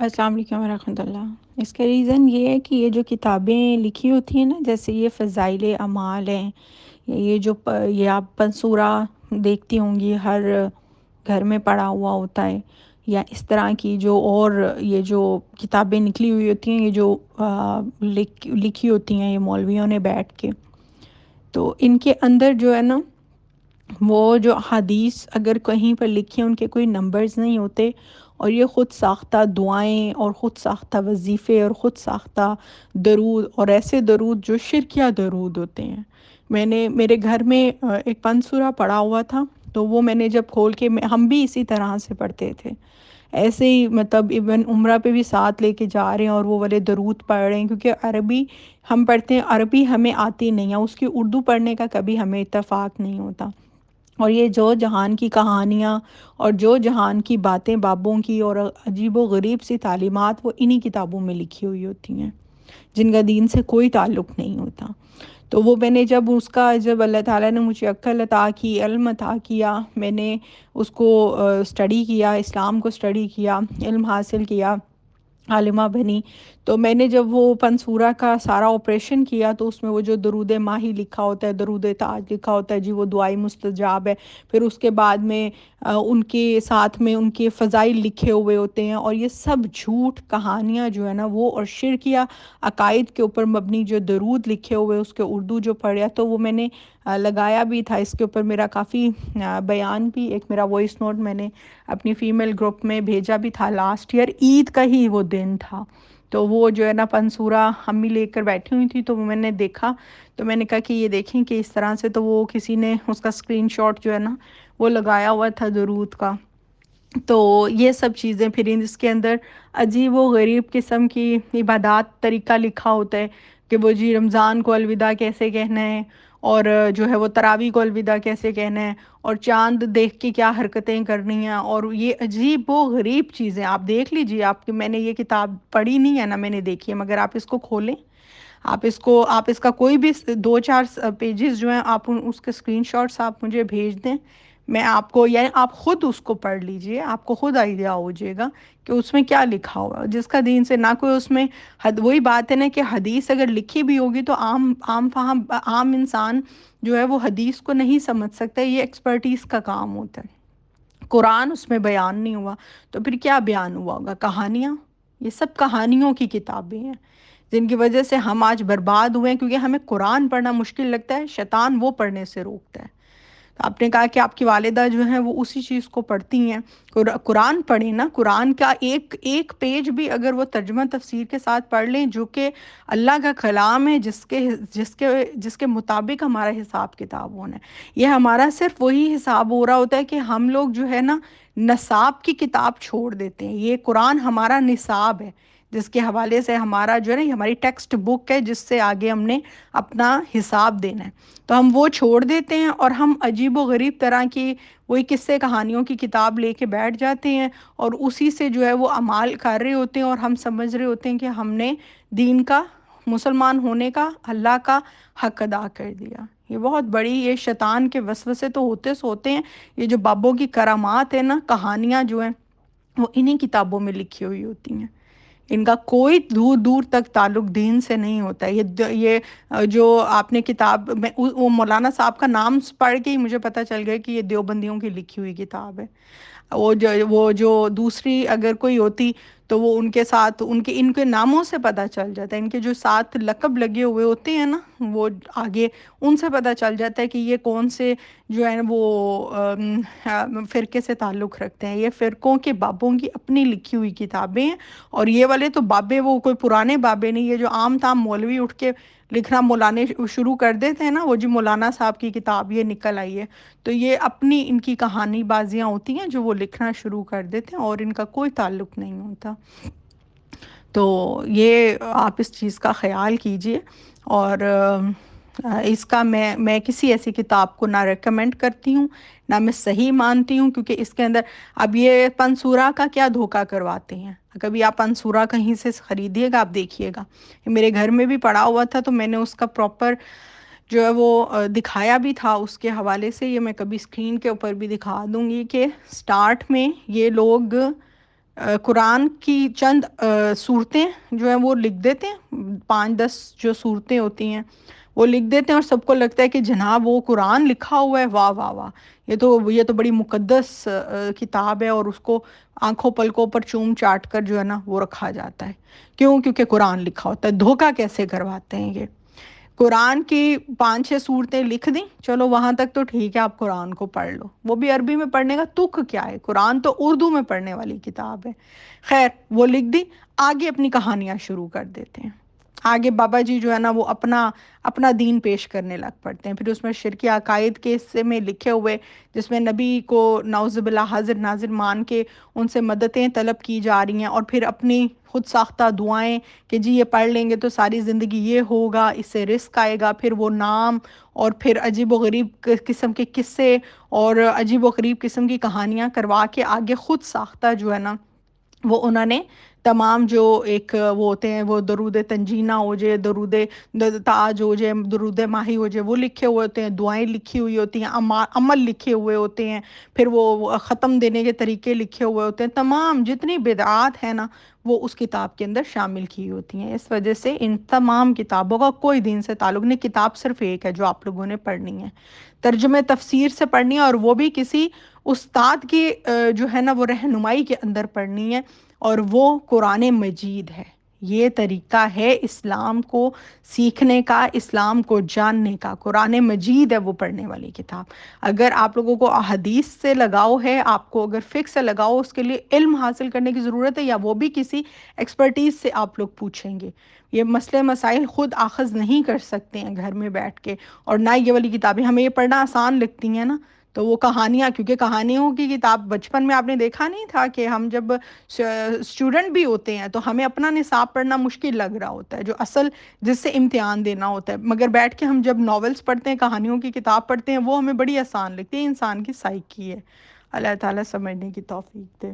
السلام علیکم ورحمۃ اللہ۔ اس کا ریزن یہ ہے کہ یہ جو کتابیں لکھی ہوتی ہیں نا، جیسے یہ فضائل اعمال ہیں، یہ جو یہ آپ منصورہ دیکھتی ہوں گی، ہر گھر میں پڑا ہوا ہوتا ہے، یا اس طرح کی جو اور یہ جو کتابیں نکلی ہوئی ہوتی ہیں، یہ جو لکھی ہوتی ہیں یہ مولویوں نے بیٹھ کے، تو ان کے اندر جو ہے نا، وہ جو حدیث اگر کہیں پر لکھی ہیں ان کے کوئی نمبرز نہیں ہوتے، اور یہ خود ساختہ دعائیں اور خود ساختہ وظیفے اور خود ساختہ درود، اور ایسے درود جو شرکیہ درود ہوتے ہیں۔ میں نے میرے گھر میں ایک پنسورہ پڑا ہوا تھا، تو وہ میں نے جب کھول کے ہم بھی اسی طرح سے پڑھتے تھے، ایسے ہی مطلب ایون عمرہ پہ بھی ساتھ لے کے جا رہے ہیں اور وہ والے درود پڑھ رہے ہیں، کیونکہ عربی ہم پڑھتے ہیں، عربی ہمیں آتی نہیں ہے، اس کی اردو پڑھنے کا کبھی ہمیں اتفاق نہیں ہوتا۔ اور یہ جو جہان کی کہانیاں اور جو جہان کی باتیں بابوں کی اور عجیب و غریب سی تعلیمات، وہ انہی کتابوں میں لکھی ہوئی ہوتی ہیں، جن کا دین سے کوئی تعلق نہیں ہوتا۔ تو وہ میں نے جب اللہ تعالیٰ نے مجھے عقل عطا کی، علم عطا کیا، میں نے اس کو اسٹڈی کیا، اسلام کو اسٹڈی کیا، علم حاصل کیا، عالمہ بنی، تو میں نے جب وہ پنسورہ کا سارا آپریشن کیا، تو اس میں وہ جو درود ماہی لکھا ہوتا ہے، درود تاج لکھا ہوتا ہے، جی وہ دعائی مستجاب ہے، پھر اس کے بعد میں ان کے ساتھ میں ان کے فضائل لکھے ہوئے ہوتے ہیں، اور یہ سب جھوٹ کہانیاں جو ہے نا وہ، اور شرکیہ عقائد کے اوپر مبنی جو درود لکھے ہوئے، اس کے اردو جو پڑھا، تو وہ میں نے لگایا بھی تھا، اس کے اوپر میرا کافی بیان بھی، ایک میرا وائس نوٹ میں نے اپنی فیمیل گروپ میں بھیجا بھی تھا لاسٹ ایئر، عید کا ہی وہ دن تھا، تو وہ جو ہے نا پنسورہ امی لے کر بیٹھی ہوئی تھی، تو وہ میں نے دیکھا، تو میں نے کہا کہ یہ دیکھیں کہ اس طرح سے، تو وہ کسی نے اس کا اسکرین شاٹ جو ہے نا وہ لگایا ہوا تھا درود کا۔ تو یہ سب چیزیں، پھر اس کے اندر عجیب و غریب قسم کی عبادات طریقہ لکھا ہوتا ہے، کہ وہ جی رمضان کو الوداع کیسے کہنا ہے، اور جو ہے وہ تراویح کو الوداع کیسے کہنا ہے، اور چاند دیکھ کے کیا حرکتیں کرنی ہیں، اور یہ عجیب و غریب چیزیں آپ دیکھ لیجئے۔ میں نے یہ کتاب پڑھی نہیں ہے نا، میں نے دیکھی ہے، مگر آپ اس کو کھولیں، آپ اس کا کوئی بھی دو چار پیجز جو ہیں، آپ اس کے اسکرین شاٹس آپ مجھے بھیج دیں، میں آپ کو، یعنی آپ خود اس کو پڑھ لیجئے، آپ کو خود آئیڈیا ہو جائے گا کہ اس میں کیا لکھا ہوا، جس کا دین سے نہ کوئی اس میں وہی بات ہے نا، کہ حدیث اگر لکھی بھی ہوگی تو عام انسان جو ہے وہ حدیث کو نہیں سمجھ سکتا، یہ ایکسپرٹیز کا کام ہوتا ہے۔ قرآن اس میں بیان نہیں ہوا، تو پھر کیا بیان ہوا ہوگا؟ کہانیاں، یہ سب کہانیوں کی کتابیں ہیں، جن کی وجہ سے ہم آج برباد ہوئے ہیں، کیونکہ ہمیں قرآن پڑھنا مشکل لگتا ہے، شیطان وہ پڑھنے سے روکتا ہے۔ تو آپ نے کہا کہ آپ کی والدہ جو ہیں وہ اسی چیز کو پڑھتی ہیں، قرآن پڑھیں نا، قرآن کا ایک ایک پیج بھی اگر وہ ترجمہ تفسیر کے ساتھ پڑھ لیں، جو کہ اللہ کا کلام ہے، جس کے مطابق ہمارا حساب کتاب ہونا ہے۔ یہ ہمارا صرف وہی حساب ہو رہا ہوتا ہے کہ ہم لوگ جو ہے نا نصاب کی کتاب چھوڑ دیتے ہیں، یہ قرآن ہمارا نصاب ہے، جس کے حوالے سے ہمارا جو ہے نا، یہ ہماری ٹیکسٹ بک ہے، جس سے آگے ہم نے اپنا حساب دینا ہے، تو ہم وہ چھوڑ دیتے ہیں، اور ہم عجیب و غریب طرح کی وہی قصے کہانیوں کی کتاب لے کے بیٹھ جاتے ہیں، اور اسی سے جو ہے وہ اعمال کر رہے ہوتے ہیں، اور ہم سمجھ رہے ہوتے ہیں کہ ہم نے دین کا، مسلمان ہونے کا، اللہ کا حق ادا کر دیا۔ یہ بہت بڑی، یہ شیطان کے وسوسے تو ہوتے ہیں، یہ جو بابوں کی کرامات ہیں نا، کہانیاں جو ہیں، وہ انہی کتابوں میں لکھی ہوئی ہوتی ہیں، ان کا کوئی دور دور تک تعلق دین سے نہیں ہوتا ہے۔ یہ جو آپ نے کتاب میں وہ مولانا صاحب کا نام پڑھ کے ہی مجھے پتہ چل گیا کہ یہ دیوبندیوں کی لکھی ہوئی کتاب ہے۔ وہ جو دوسری اگر کوئی ہوتی تو وہ ان کے ساتھ ان کے ناموں سے پتہ چل جاتا ہے، ان کے جو ساتھ لقب لگے ہوئے ہوتے ہیں نا، وہ آگے ان سے پتہ چل جاتا ہے کہ یہ کون سے جو ہے وہ فرقے سے تعلق رکھتے ہیں۔ یہ فرقوں کے بابوں کی اپنی لکھی ہوئی کتابیں ہیں، اور یہ والے تو بابے وہ کوئی پرانے بابے نہیں، یہ جو عام تام مولوی اٹھ کے لکھنا مولانے شروع کر دیتے ہیں نا، وہ جی مولانا صاحب کی کتاب یہ نکل آئی ہے، تو یہ اپنی ان کی کہانی بازیاں ہوتی ہیں جو وہ لکھنا شروع کر دیتے ہیں، اور ان کا کوئی تعلق نہیں ہوتا۔ تو یہ آپ اس چیز کا خیال کیجئے، اور اس کا میں کسی ایسی کتاب کو نہ ریکمینڈ کرتی ہوں، نہ میں صحیح مانتی ہوں، کیونکہ اس کے اندر اب یہ پنسورہ کا کیا دھوکہ کرواتے ہیں۔ کبھی آپ پنسورہ کہیں سے خریدیے گا، آپ دیکھیے گا، میرے گھر میں بھی پڑا ہوا تھا، تو میں نے اس کا پراپر جو ہے وہ دکھایا بھی تھا اس کے حوالے سے، یہ میں کبھی اسکرین کے اوپر بھی دکھا دوں گی، کہ سٹارٹ میں یہ لوگ قرآن کی چند صورتیں جو ہیں وہ لکھ دیتے ہیں، 5-10 جو صورتیں ہوتی ہیں وہ لکھ دیتے ہیں، اور سب کو لگتا ہے کہ جناب وہ قرآن لکھا ہوا ہے، واہ واہ واہ، یہ تو بڑی مقدس کتاب ہے، اور اس کو آنکھوں پلکوں پر چوم چاٹ کر جو ہے نا وہ رکھا جاتا ہے۔ کیوں؟ کیونکہ قرآن لکھا ہوتا ہے۔ دھوکہ کیسے کرواتے ہیں یہ؟ قرآن کی 5-6 صورتیں لکھ دیں، چلو وہاں تک تو ٹھیک ہے، آپ قرآن کو پڑھ لو، وہ بھی عربی میں پڑھنے کا تک کیا ہے؟ قرآن تو اردو میں پڑھنے والی کتاب ہے۔ خیر، وہ لکھ دی، آگے اپنی کہانیاں شروع کر دیتے ہیں۔ آگے بابا جی جو ہے نا وہ اپنا اپنا دین پیش کرنے لگ پڑتے ہیں، پھر اس میں شرکی عقائد کے حصے میں لکھے ہوئے، جس میں نبی کو نعوذ باللہ حاضر ناظر مان کے ان سے مددیں طلب کی جا رہی ہیں، اور پھر اپنی خود ساختہ دعائیں کہ جی یہ پڑھ لیں گے تو ساری زندگی یہ ہوگا، اس سے رزق آئے گا، پھر وہ نام، اور پھر عجیب و غریب قسم کے قصے اور عجیب و غریب قسم کی کہانیاں کروا کے آگے خود ساختہ جو ہے نا وہ انہوں نے تمام جو ایک وہ ہوتے ہیں، وہ درود تنجینہ ہو جائے، درود تاج ہو جائے، درود ماہی ہو جائے، وہ لکھے ہوئے ہوتے ہیں، دعائیں لکھی ہوئی ہوتی ہیں، عمل لکھے ہوئے ہوتے ہیں، پھر وہ ختم دینے کے طریقے لکھے ہوئے ہوتے ہیں، تمام جتنی بدعات ہیں نا وہ اس کتاب کے اندر شامل کی ہوتی ہیں۔ اس وجہ سے ان تمام کتابوں کا کوئی دین سے تعلق نہیں، کتاب صرف ایک ہے جو آپ لوگوں نے پڑھنی ہے، ترجمے تفسیر سے پڑھنی ہے، اور وہ بھی کسی استاد کی جو ہے نا وہ رہنمائی کے اندر پڑھنی ہے، اور وہ قرآن مجید ہے۔ یہ طریقہ ہے اسلام کو سیکھنے کا، اسلام کو جاننے کا، قرآن مجید ہے وہ پڑھنے والی کتاب۔ اگر آپ لوگوں کو احادیث سے لگاؤ ہے، آپ کو اگر فقہ سے لگاؤ، اس کے لیے علم حاصل کرنے کی ضرورت ہے، یا وہ بھی کسی ایکسپرٹیز سے آپ لوگ پوچھیں گے۔ یہ مسئلے مسائل خود آخذ نہیں کر سکتے ہیں گھر میں بیٹھ کے، اور نہ یہ والی کتابیں ہمیں یہ پڑھنا آسان لگتی ہیں نا، تو وہ کہانیاں، کیونکہ کہانیوں کی کتاب بچپن میں آپ نے دیکھا نہیں تھا کہ ہم جب اسٹوڈنٹ بھی ہوتے ہیں تو ہمیں اپنا نصاب پڑھنا مشکل لگ رہا ہوتا ہے، جو اصل جس سے امتحان دینا ہوتا ہے، مگر بیٹھ کے ہم جب ناولز پڑھتے ہیں، کہانیوں کی کتاب پڑھتے ہیں، وہ ہمیں بڑی آسان لگتی ہے، انسان کی سائیکی ہے۔ اللہ تعالیٰ سمجھنے کی توفیق دے۔